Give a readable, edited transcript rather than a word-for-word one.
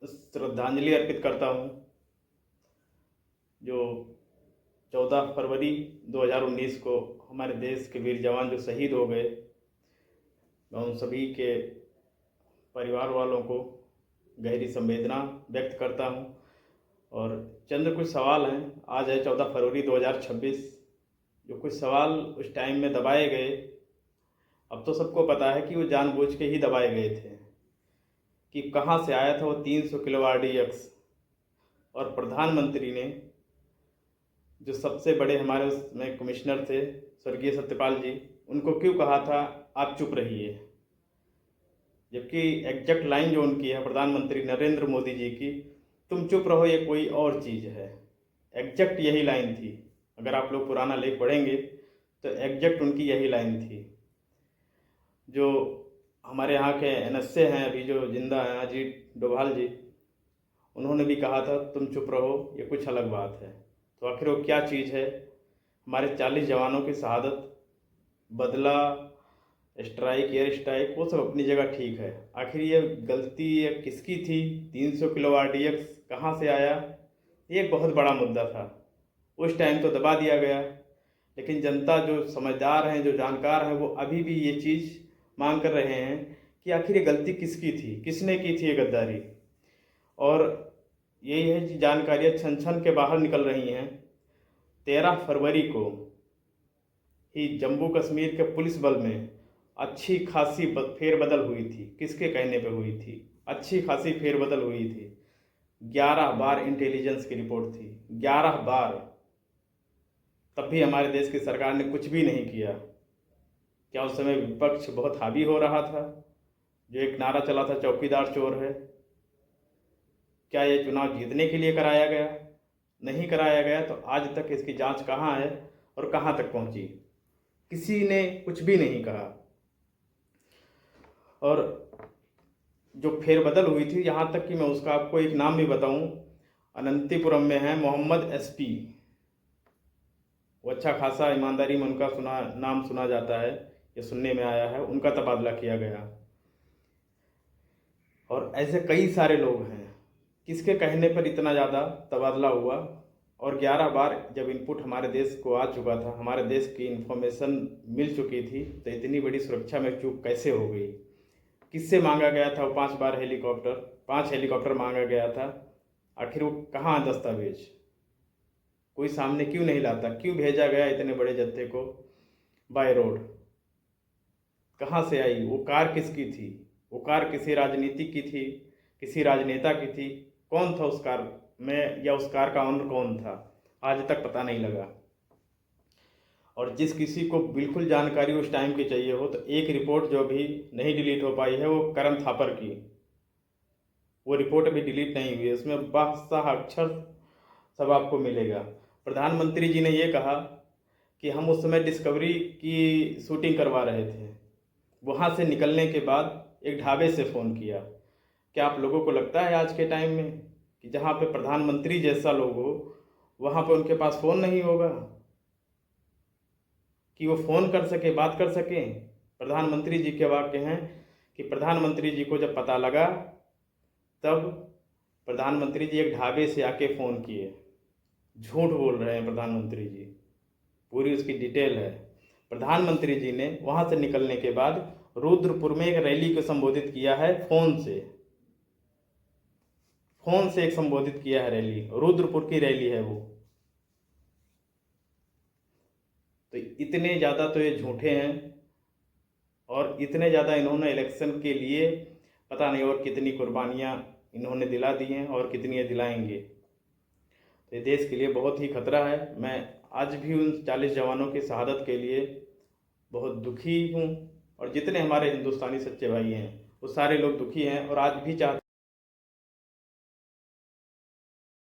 श्रद्धांजलि अर्पित करता हूँ जो 14 फरवरी 2019 को हमारे देश के वीर जवान जो शहीद हो गए। मैं उन सभी के परिवार वालों को गहरी संवेदना व्यक्त करता हूँ। और चंद कुछ सवाल हैं। आज है 14 फरवरी 2026। जो कुछ सवाल उस टाइम में दबाए गए, अब तो सबको पता है कि वो जानबूझ के ही दबाए गए थे कि कहाँ से आया था वो 300 किलो RDX। और प्रधानमंत्री ने, जो सबसे बड़े हमारे उसमें कमिश्नर थे स्वर्गीय सत्यपाल जी, उनको क्यों कहा था आप चुप रहिए, जबकि एग्जैक्ट लाइन जो उनकी है प्रधानमंत्री नरेंद्र मोदी जी की, तुम चुप रहो ये कोई और चीज़ है। एग्जैक्ट यही लाइन थी। अगर आप लोग पुराना लेख पढ़ेंगे तो एग्जैक्ट उनकी यही लाइन थी। जो हमारे यहाँ के NSA हैं अभी जो जिंदा हैं, अजीत डोभाल जी, उन्होंने भी कहा था तुम चुप रहो ये कुछ अलग बात है। तो आखिर वो क्या चीज़ है? हमारे 40 जवानों की शहादत, बदला, स्ट्राइक, एयर स्ट्राइक, वो सब अपनी जगह ठीक है। आखिर ये गलती ये किसकी थी? 300 किलो RDX कहाँ से आया? ये एक बहुत बड़ा मुद्दा था। उस टाइम तो दबा दिया गया, लेकिन जनता जो समझदार हैं, जो जानकार हैं, वो अभी भी ये चीज़ मांग कर रहे हैं कि आखिर ये गलती किसकी थी, किसने की थी ये गद्दारी। और यही है कि जानकारियाँ छन छन के बाहर निकल रही हैं। 13 फरवरी को ही जम्मू कश्मीर के पुलिस बल में अच्छी खासी फेरबदल हुई थी। किसके कहने पे हुई थी? अच्छी खासी फेरबदल हुई थी। 11 बार इंटेलिजेंस की रिपोर्ट थी, 11 बार। तब भी हमारे देश की सरकार ने कुछ भी नहीं किया। क्या उस समय विपक्ष बहुत हावी हो रहा था? जो एक नारा चला था चौकीदार चोर है, क्या ये चुनाव जीतने के लिए कराया गया? नहीं कराया गया। तो आज तक इसकी जांच कहाँ है और कहाँ तक पहुंची? किसी ने कुछ भी नहीं कहा। और जो फेरबदल हुई थी, यहाँ तक कि मैं उसका आपको एक नाम भी बताऊं, अनंतीपुरम में है मोहम्मद SP। वो अच्छा खासा ईमानदारी में उनका नाम सुना जाता है, ये सुनने में आया है। उनका तबादला किया गया। और ऐसे कई सारे लोग हैं। किसके कहने पर इतना ज़्यादा तबादला हुआ? और 11 बार जब इनपुट हमारे देश को आ चुका था, हमारे देश की इन्फॉर्मेशन मिल चुकी थी, तो इतनी बड़ी सुरक्षा में चूक कैसे हो गई? किससे मांगा गया था वो 5 बार हेलीकॉप्टर? 5 हेलीकॉप्टर मांगा गया था। आखिर वो कहाँ दस्तावेज? कोई सामने क्यों नहीं लाता? क्यों भेजा गया इतने बड़े जत्थे को बाय रोड? कहाँ से आई? वो कार किसकी थी? वो कार किसी राजनीति की थी, किसी राजनेता की थी? कौन था उस कार में, या उस कार का ओनर कौन था? आज तक पता नहीं लगा। और जिस किसी को बिल्कुल जानकारी उस टाइम की चाहिए हो, तो एक रिपोर्ट जो भी नहीं डिलीट हो पाई है वो करण थापर की, वो रिपोर्ट अभी डिलीट नहीं हुई है। उसमें बादशाह अक्षर सब आपको मिलेगा। प्रधानमंत्री जी ने ये कहा कि हम उस समय डिस्कवरी की शूटिंग करवा रहे थे। वहाँ से निकलने के बाद एक ढाबे से फ़ोन किया। क्या आप लोगों को लगता है आज के टाइम में कि जहाँ पे प्रधानमंत्री जैसा लोग हो, वहाँ पे उनके पास फ़ोन नहीं होगा कि वो फ़ोन कर सके, बात कर सकें? प्रधानमंत्री जी के वाक्य हैं कि प्रधानमंत्री जी को जब पता लगा, तब प्रधानमंत्री जी एक ढाबे से आके फ़ोन किए। झूठ बोल रहे हैं प्रधानमंत्री जी, पूरी उसकी डिटेल है। प्रधानमंत्री जी ने वहाँ से निकलने के बाद रुद्रपुर में एक रैली को संबोधित किया है फ़ोन से एक संबोधित किया है रैली। रुद्रपुर की रैली है वो। तो इतने ज़्यादा तो ये झूठे हैं, और इतने ज़्यादा इन्होंने इलेक्शन के लिए पता नहीं और कितनी कुर्बानियाँ इन्होंने दिला दी हैं और कितनी ये दिलाएंगे। तो ये देश के लिए बहुत ही खतरा है। मैं आज भी उन 40 जवानों की शहादत के लिए बहुत दुखी हूँ, और जितने हमारे हिंदुस्तानी सच्चे भाई हैं वो सारे लोग दुखी हैं, और आज भी चाहते